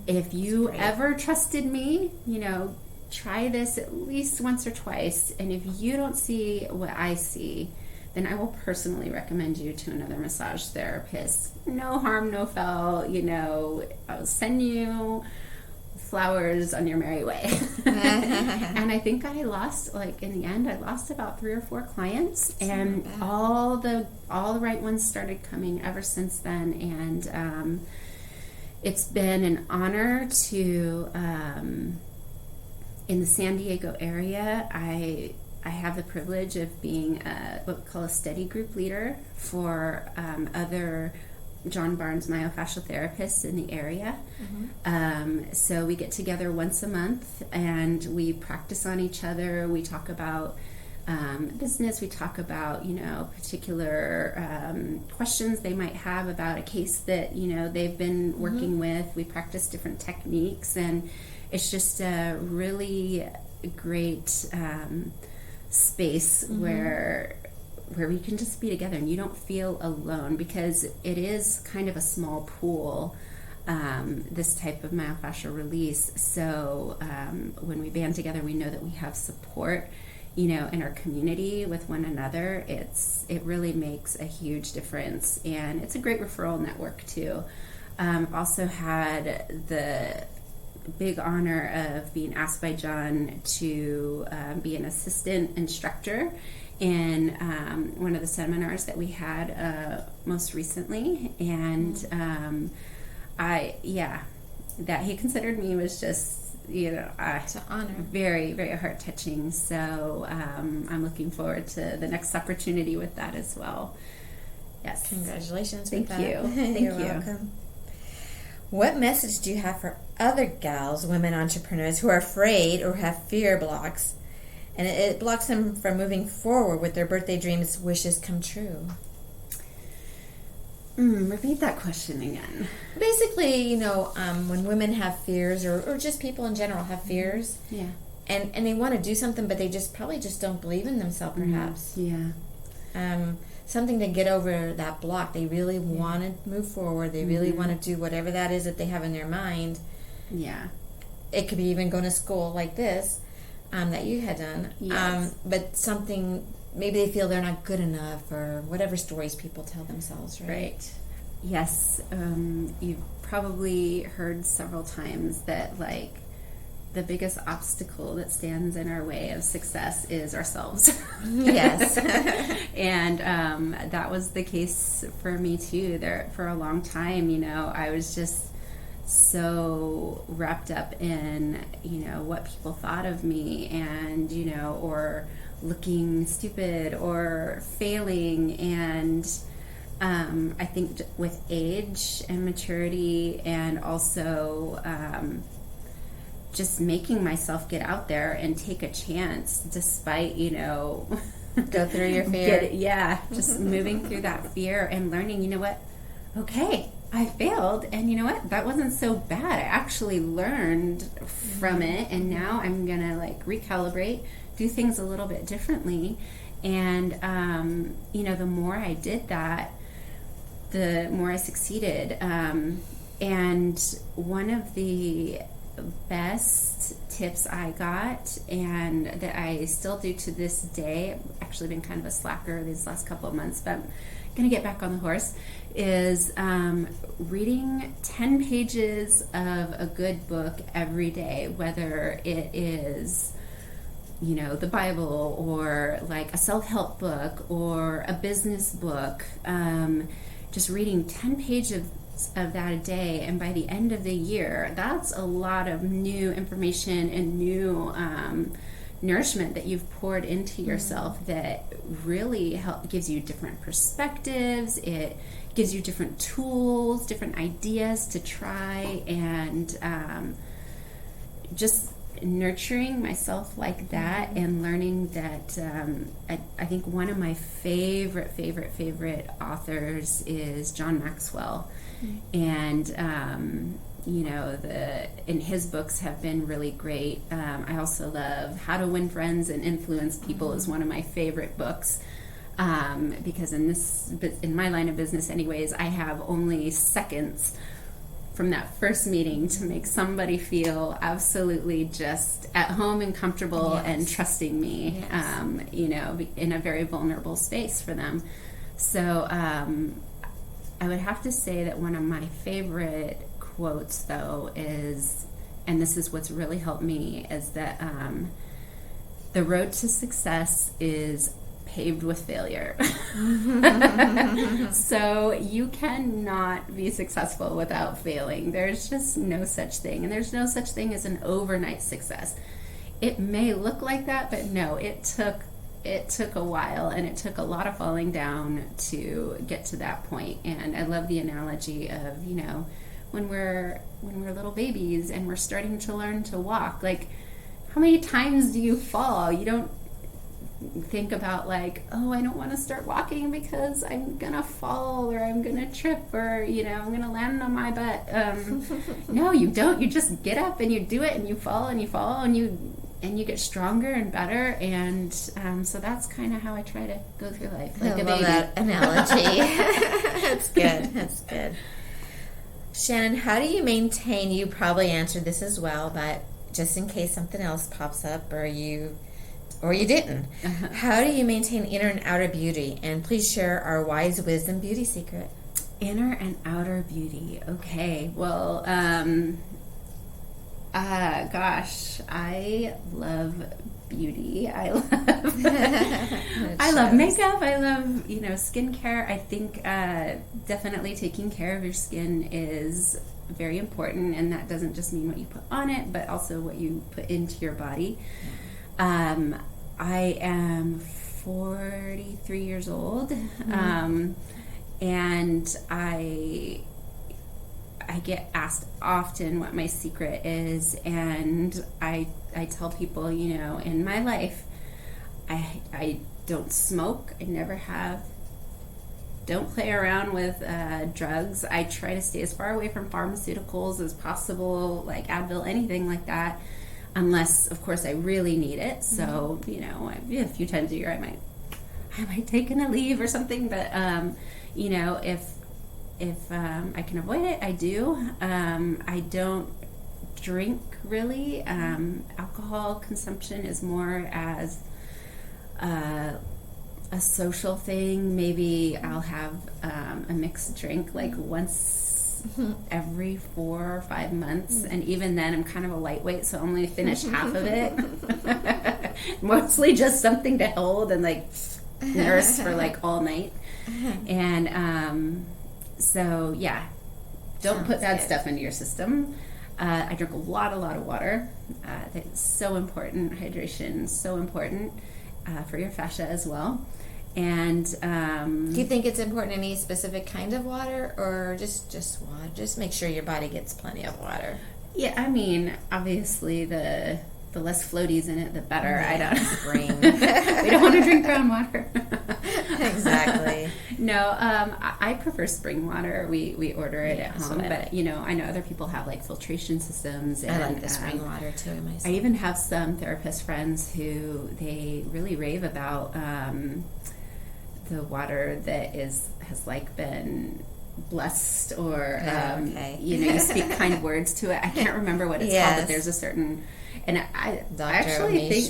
If you ever trusted me, you know, try this at least once or twice, and if you don't see what I see, then I will personally recommend you to another massage therapist. No harm, no foul, you know, I'll send you flowers on your merry way. And I think I lost, like, in the end, I lost about 3 or 4 clients, and all the right ones started coming ever since then. And it's been an honor to, in the San Diego area, I have the privilege of being what we call a study group leader for other John Barnes myofascial therapists in the area. So we get together once a month and we practice on each other. We talk about business. We talk about, you know, particular questions they might have about a case that, you know, they've been working with. We practice different techniques, and it's just a really great space where we can just be together and you don't feel alone, because it is kind of a small pool, this type of myofascial release. So when we band together, we know that we have support, you know, in our community with one another. It really makes a huge difference, and it's a great referral network too. I've also had the big honor of being asked by John to be an assistant instructor in one of the seminars that we had most recently. And that he considered me was just, It's an honor. very, very heart touching. So I'm looking forward to the next opportunity with that as well. Yes. Congratulations. Thank with you. that. Thank You're you. welcome. What message do you have for other gals, women entrepreneurs, who are afraid or have fear blocks, and it blocks them from moving forward with their birthday dreams, wishes come true? Repeat that question again. Basically, when women have fears, or just people in general have fears, Yeah. and they want to do something, but they probably just don't believe in themselves, perhaps. Yeah. Something to get over that block. They really want to move forward. They really want to do whatever that is that they have in their mind. Yeah. It could be even going to school like this, that you had done. Yes. But something, maybe they feel they're not good enough, or whatever stories people tell themselves, right? Right. Yes. You've probably heard several times that, like, the biggest obstacle that stands in our way of success is ourselves. Yes. And that was the case for me too. There for a long time, I was just so wrapped up in, what people thought of me, and, or looking stupid or failing. And I think with age and maturity, and also just making myself get out there and take a chance despite, Go through your fear. Just moving through that fear and learning, okay, I failed, and that wasn't so bad. I actually learned from it, and now I'm gonna recalibrate, do things a little bit differently. And the more I did that, the more I succeeded. And one of the best tips I got, and that I still do to this day, I've actually been kind of a slacker these last couple of months, but I'm going to get back on the horse, is reading 10 pages of a good book every day, whether it is the Bible, or like a self-help book, or a business book. Just reading 10 pages of that a day, and by the end of the year, that's a lot of new information and new nourishment that you've poured into yourself, that really gives you different perspectives. It gives you different tools, different ideas to try, and just nurturing myself like that, and learning that I think one of my favorite authors is John Maxwell. And and his books have been really great. I also love How to Win Friends and Influence People is one of my favorite books, because in my line of business anyways, I have only seconds from that first meeting to make somebody feel absolutely just at home and comfortable, Yes. and trusting me, Yes. In a very vulnerable space for them. So I would have to say that one of my favorite quotes, though, is, and this is what's really helped me, is that the road to success is paved with failure. So you cannot be successful without failing. There's just no such thing. And there's no such thing as an overnight success. It may look like that, but no, it took a while, and it took a lot of falling down to get to that point. And I love the analogy of, when we're little babies and we're starting to learn to walk, like, how many times do you fall? You don't think about I don't want to start walking because I'm gonna fall, or I'm gonna trip, or I'm gonna land on my butt. No, you don't. You just get up and you do it, and you fall and you fall, and you get stronger and better. And so that's kind of how I try to go through life, like a I love baby. that analogy. That's good. Shannon, how do you maintain, you probably answered this as well, but just in case something else pops up, or you didn't, how do you maintain inner and outer beauty? And please share our wise wisdom beauty secret. Inner and outer beauty. Okay. Well, gosh, I love beauty. I love makeup. I love, skincare. I think definitely taking care of your skin is very important, and that doesn't just mean what you put on it, but also what you put into your body. I am 43 years old, and I get asked often what my secret is, and I tell people, in my life, I don't smoke, I never have, don't play around with drugs. I try to stay as far away from pharmaceuticals as possible, like Advil, anything like that, unless, of course, I really need it. So, a few times a year I might take a leave or something, but, if I can avoid it, I do. I don't drink, really. Alcohol consumption is more as a social thing. Maybe I'll have a mixed drink like once every 4 or 5 months, and even then I'm kind of a lightweight, so I only finish half of it. Mostly just something to hold and like nurse for like all night. And so yeah, don't put bad stuff into your system. I drink a lot of water. That's so important. Hydration is so important for your fascia as well. And do you think it's important any specific kind of water, or just water? Just make sure your body gets plenty of water. Yeah, I mean, obviously the less floaties in it, the better. I don't spring. We don't want to drink groundwater. Exactly. No, I prefer spring water. We order it at home, but I know other people have like filtration systems. And, I like the spring water too myself. I even have some therapist friends who they really rave about the water that has like been blessed, or you speak kind words to it. I can't remember what it's called, but there's a certain. And I actually think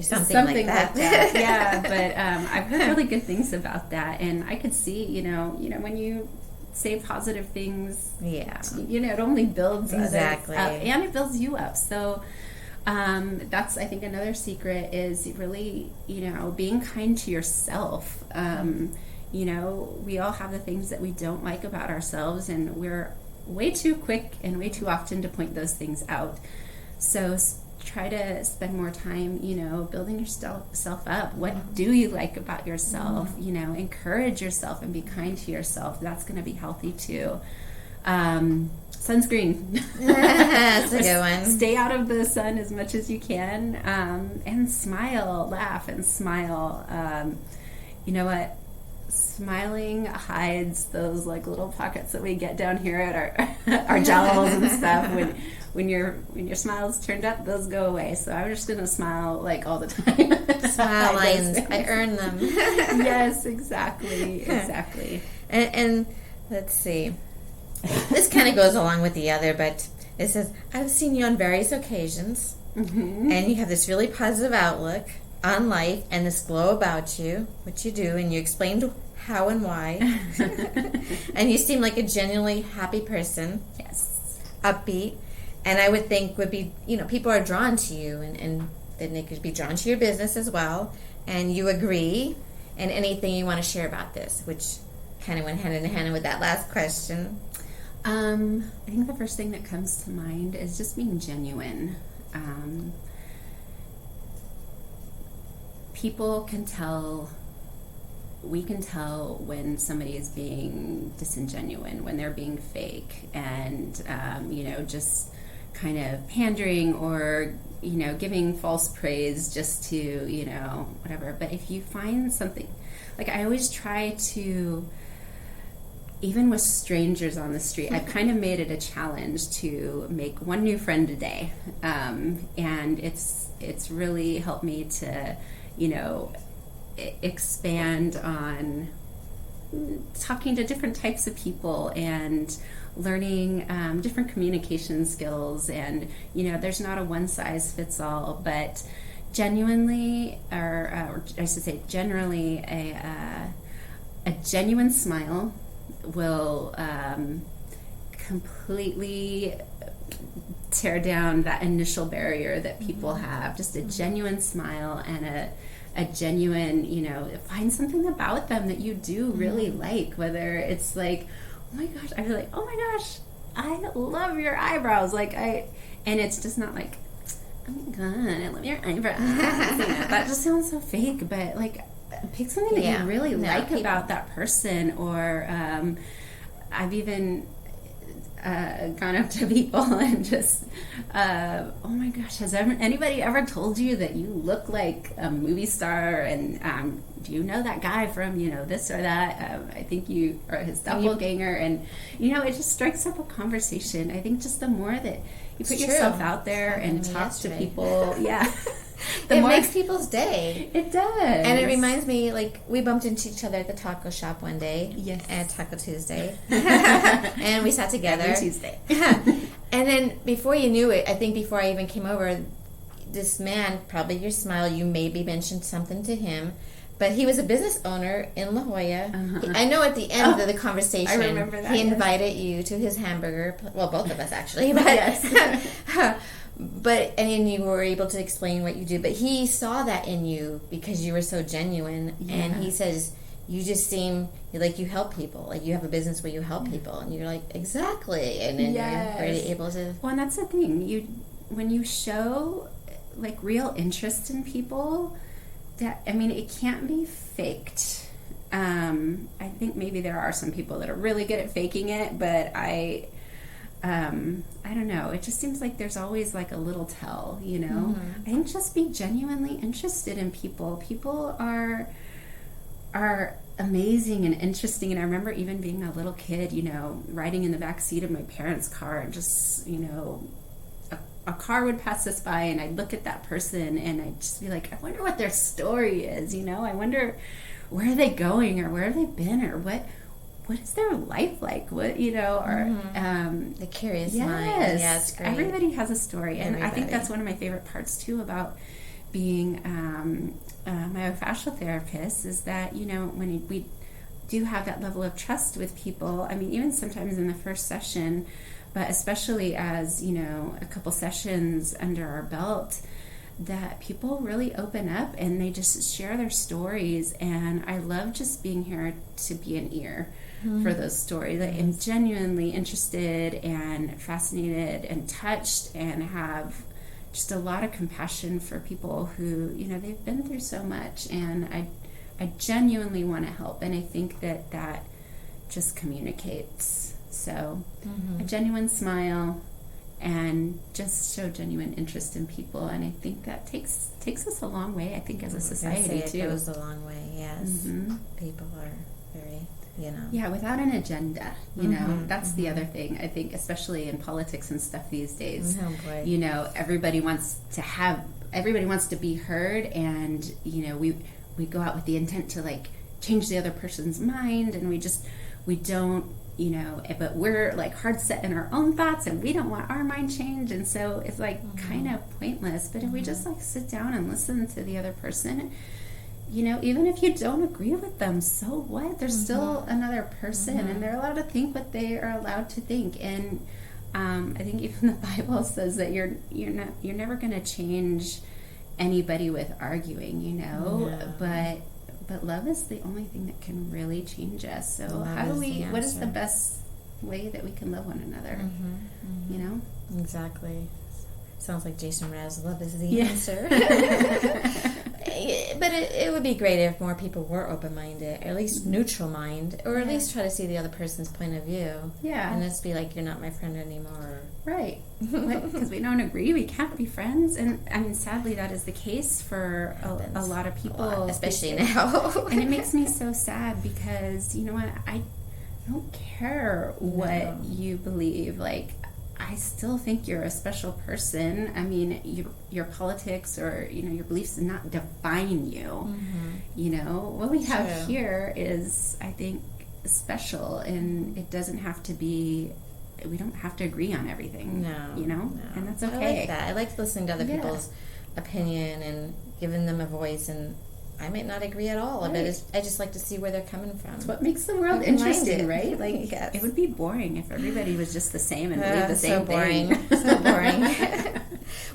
something like that. Yeah, but I've heard really good things about that, and I could see, when you say positive things, it only builds others up, and it builds you up. So that's, I think, another secret is really, being kind to yourself. We all have the things that we don't like about ourselves, and we're way too quick and way too often to point those things out. So try to spend more time, building yourself up. What do you like about yourself? Encourage yourself and be kind to yourself. That's going to be healthy too. Sunscreen. That's a good one. Stay out of the sun as much as you can, and smile, laugh and smile. You know what? Smiling hides those like little pockets that we get down here at our jowls and stuff. When your smile's turned up, those go away. So I'm just gonna smile like all the time. Smile lines, I earn them. Yes, exactly. And let's see. This kind of goes along with the other, but it says, I've seen you on various occasions, and you have this really positive outlook on life and this glow about you, which you do, and you explained how and why. And you seem like a genuinely happy person. Yes. Upbeat. And I would think would be, people are drawn to you, and then they could be drawn to your business as well. And you agree. And anything you want to share about this, which kind of went hand in hand with that last question. I think the first thing that comes to mind is just being genuine. People can tell, we can tell when somebody is being disingenuous, when they're being fake, and, just kind of pandering or, giving false praise just to, whatever. But if you find something, like I always try to, even with strangers on the street, I've kind of made it a challenge to make one new friend a day. And it's really helped me to, expand on talking to different types of people and learning different communication skills. And, there's not a one size fits all, but genuinely, or I should say generally, a genuine smile will completely tear down that initial barrier that people have. Just a genuine smile and a genuine, find something about them that you do really like, whether it's like, oh my gosh, I'd be like, oh my gosh, I love your eyebrows. And it's just not like, oh my God, I love your eyebrows. That just sounds so fake, but like, pick something that you really like about that person. Or I've even gone up to people and just, oh my gosh, has anybody ever told you that you look like a movie star? And do you know that guy from, this or that? I think you are his doppelganger. And, it just strikes up a conversation. I think just the more that you put yourself out there and talk to people, it makes people's day. It does. And it reminds me, like, we bumped into each other at the taco shop one day. Yes. At Taco Tuesday. And we sat together. Every Tuesday. And then before you knew it, I think before I even came over, this man, probably your smile, you maybe mentioned something to him. But he was a business owner in La Jolla. I know at the end of the conversation, I remember that, he invited you to his hamburger. Well, both of us actually. But But and then you were able to explain what you do. But he saw that in you because you were so genuine. Yeah. And he says, you just seem like you help people. Like you have a business where you help people. And you're like, exactly. And then you're really able to... Well, and that's the thing. When you show like real interest in people, it can't be faked. I think maybe there are some people that are really good at faking it, but I don't know. It just seems like there's always like a little tell, I think just be genuinely interested in people. People are amazing and interesting. And I remember even being a little kid, riding in the back seat of my parents' car and just, a car would pass us by and I'd look at that person and I'd just be like, I wonder what their story is, I wonder where are they going or where have they been or what is their life like? What, or the curious mind. Yeah, it's great. Everybody has a story. And I think that's one of my favorite parts too about being a myofascial therapist is that, when we do have that level of trust with people, even sometimes in the first session, but especially as, a couple sessions under our belt, that people really open up and they just share their stories. And I love just being here to be an ear for those stories. I am genuinely interested and fascinated and touched and have just a lot of compassion for people who, they've been through so much. And I genuinely want to help. And I think that just communicates. So a genuine smile and just show genuine interest in people. And I think that takes us a long way, I think, as a society, too. It goes a long way, yes. People are very, Yeah, without an agenda, that's the other thing, I think, especially in politics and stuff these days. Oh, boy. Everybody wants to be heard, and, we go out with the intent to, like, change the other person's mind, and we don't, but we're like hard set in our own thoughts and we don't want our mind changed, and so it's like kind of pointless. But if we just like sit down and listen to the other person, even if you don't agree with them, so what? There's still another person and they're allowed to think what they are allowed to think. And I think even the Bible says that you're never going to change anybody with arguing, but love is the only thing that can really change us. So what is the best way that we can love one another? Exactly. Sounds like Jason Mraz, love is the answer. But it would be great if more people were open-minded, or at least neutral mind, or at least try to see the other person's point of view. Yeah. And just be like, you're not my friend anymore. Right. Because we don't agree, we can't be friends. And sadly, that is the case for a lot of people. Especially now. And it makes me so sad because, you know what, I don't care what you believe. Like, I still think you're a special person. Your politics or, your beliefs do not define you. What we have here is, I think, special, and it doesn't have to be, we don't have to agree on everything. No. And that's okay. I like that. I like listening to other people's opinion and giving them a voice, and I might not agree at all, but I just like to see where they're coming from. It's what makes the world interesting, right? Like, it would be boring if everybody was just the same and believed the same thing. So boring.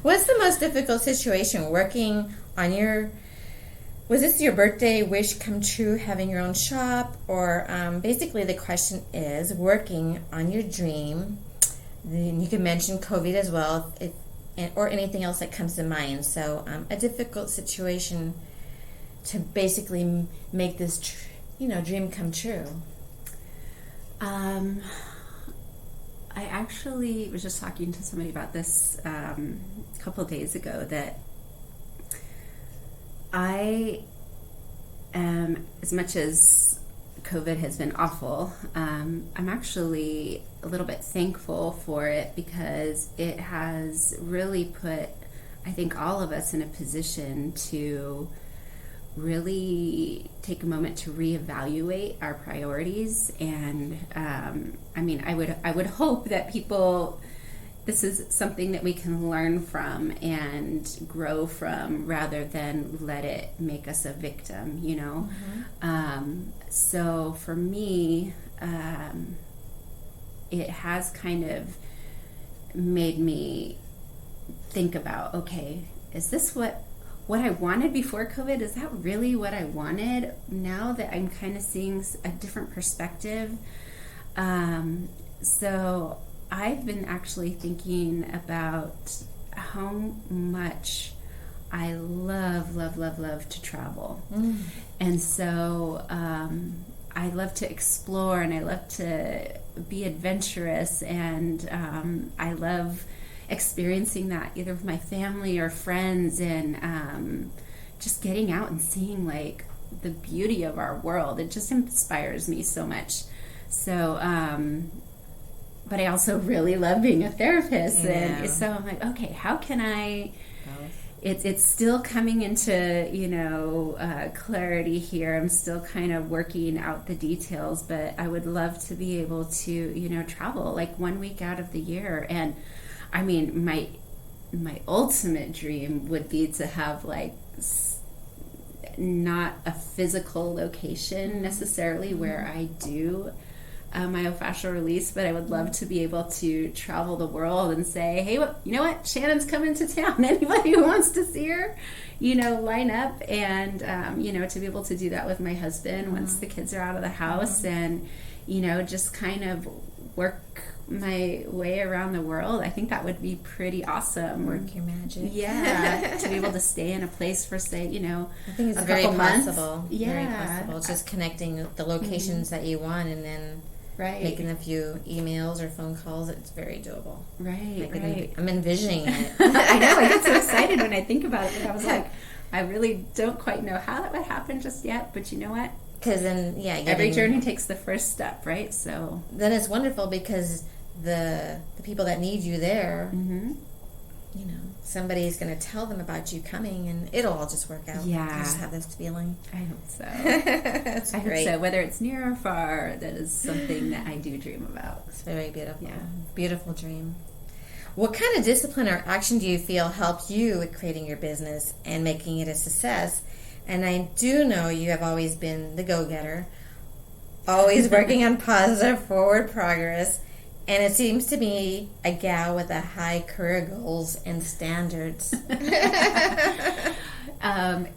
What's the most difficult situation working on was this your birthday wish come true, having your own shop? Or basically the question is, working on your dream then you can mention COVID as well, or anything else that comes to mind. So a difficult situation to basically make this, dream come true. I actually was just talking to somebody about this a couple of days ago, that I am, as much as COVID has been awful, I'm actually a little bit thankful for it, because it has really put, I think, all of us in a position to really take a moment to reevaluate our priorities. And I would hope that people, this is something that we can learn from and grow from, rather than let it make us a victim, So for me, it has kind of made me think about, okay, is this what I wanted before COVID? Is that really what I wanted? Now that I'm kind of seeing a different perspective. So I've been actually thinking about how much I love to travel. And so I love to explore, and I love to be adventurous, and I love experiencing that either with my family or friends, and just getting out and seeing like the beauty of our world. It just inspires me so much. So but I also really love being a therapist, and so I'm like, okay, how can I it's still coming into clarity here. I'm still kind of working out the details, but I would love to be able to travel like 1 week out of the year. And I mean, my ultimate dream would be to have like not a physical location necessarily where I do myofascial release, but I would love to be able to travel the world and say, hey, you know what, Shannon's coming to town. Anybody who wants to see her, line up, and to be able to do that with my husband once the kids are out of the house, and just kind of work my way around the world. I think that would be pretty awesome. Work your magic. Yeah, to be able to stay in a place for, say, I think it's very possible. Yeah, very possible. Just connecting the locations that you want, and then making a few emails or phone calls. It's very doable. Right. I'm envisioning it. I know. I get so excited when I think about it. But I was like, I really don't quite know how that would happen just yet. But you know what? Because then, every journey takes the first step, right? So then it's wonderful, because the people that need you there, somebody's going to tell them about you coming, and it'll all just work out. Yeah. I just have this feeling. I hope so. That's great. Hope so. Whether it's near or far, that is something that I do dream about. It's very beautiful. Yeah. Beautiful dream. What kind of discipline or action do you feel helped you with creating your business and making it a success? And I do know you have always been the go-getter, always working on positive forward progress. And it seems to be a gal with a high career goals and standards.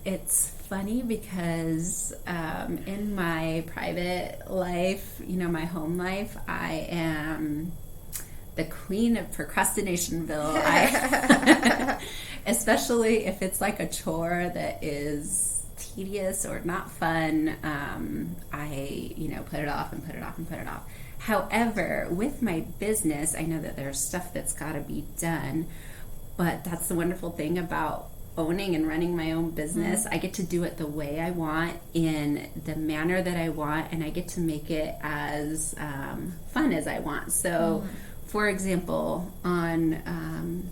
It's funny because in my private life, my home life, I am the queen of procrastinationville. Especially if it's like a chore that is tedious or not fun, I put it off and put it off and put it off. However, with my business, I know that there's stuff that's got to be done, but that's the wonderful thing about owning and running my own business. I get to do it the way I want, in the manner that I want, and I get to make it as fun as I want. So, for example, on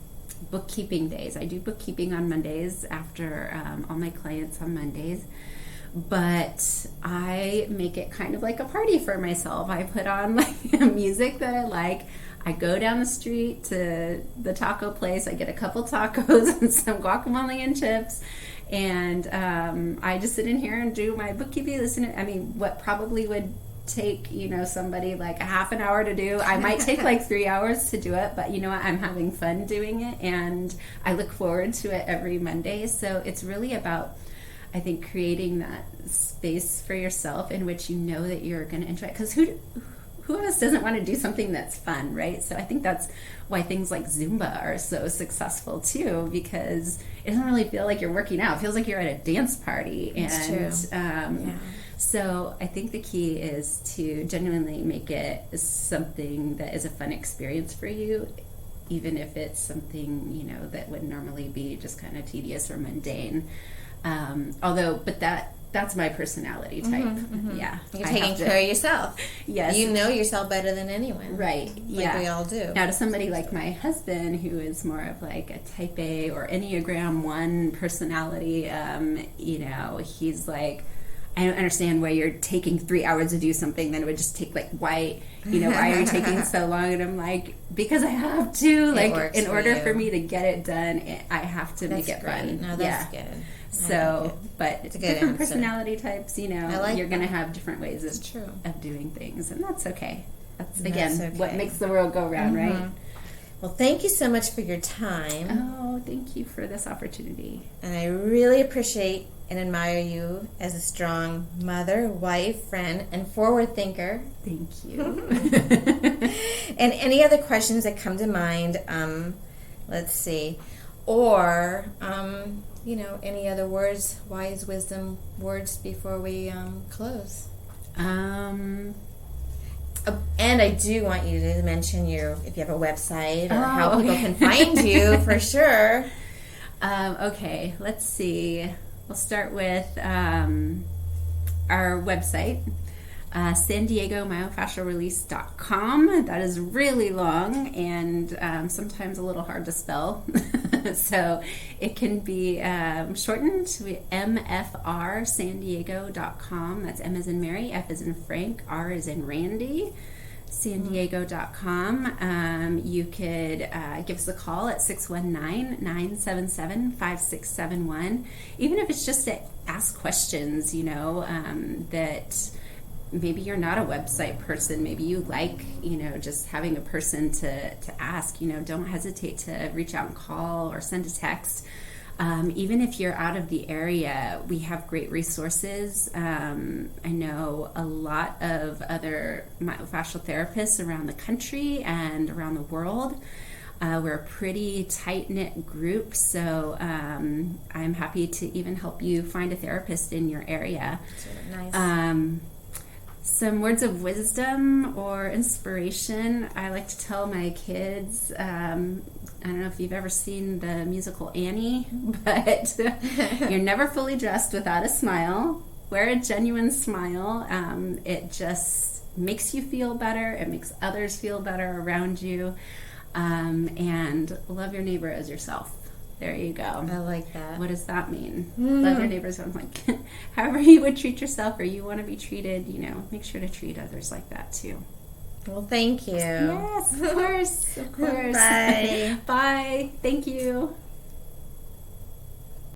bookkeeping days, I do bookkeeping on Mondays after all my clients on Mondays. But I make it kind of like a party for myself. I put on like music that I like. I go down the street to the taco place. I get a couple tacos and some guacamole and chips. And I just sit in here and do my bookkeeping. What probably would take, somebody like a half an hour to do, I might take like 3 hours to do it. But you know what? I'm having fun doing it. And I look forward to it every Monday. So it's really about, I think, creating that space for yourself in which you know that you're going to enjoy it. Because who who of us doesn't want to do something that's fun, right? So I think that's why things like Zumba are so successful too, because it doesn't really feel like you're working out. It feels like you're at a dance party. So I think the key is to genuinely make it something that is a fun experience for you, even if it's something, you know, that would normally be just kind of tedious or mundane. But that's my personality type. Yeah. You're taking care of yourself. Yes. You know yourself better than anyone. Right. Like we all do. Now to somebody like my husband, who is more of like a type A or Enneagram 1 personality, you know, he's like, I don't understand why you're taking 3 hours to do something, then it would just take like, why are you taking so long? And I'm like, because I have to, like, in order for me to get it done, I have to make it fun. No, that's good. So, but it's different personality types, you know, like you're going to have different ways of doing things, and that's okay. That's what makes the world go round, right? Well, thank you so much for your time. Oh, thank you for this opportunity. And I really appreciate and admire you as a strong mother, wife, friend, and forward thinker. Thank you. And any other questions that come to mind, let's see. Or, you know, any other words, wise wisdom words before we close? And I do want you to mention if you have a website or how people can find you for sure. Okay, let's see. We'll start with our website, San Diego myofascialrelease.com. That is really long and sometimes a little hard to spell. So it can be shortened to mfrsandiego.com. That's M as in Mary, F as in Frank, R as in Randy, sandiego.com. You could give us a call at 619-977-5671. Even if it's just to ask questions, you know, that maybe you're not a website person, maybe you like, you know, just having a person to ask, you know, don't hesitate to reach out and call or send a text. Even if you're out of the area, we have great resources. I know a lot of other myofascial therapists around the country and around the world. We're a pretty tight-knit group, so I'm happy to even help you find a therapist in your area. Nice. Some words of wisdom or inspiration. I like to tell my kids, I don't know if you've ever seen the musical Annie, but you're never fully dressed without a smile. Wear a genuine smile. It just makes you feel better. It makes others feel better around you. And love your neighbor as yourself. There you go. I like that. What does that mean? Love your neighbors. I'm like, however you would treat yourself or you want to be treated, you know, make sure to treat others like that too. Well, thank you. Yes, of course. Of course. Bye. Bye. Thank you.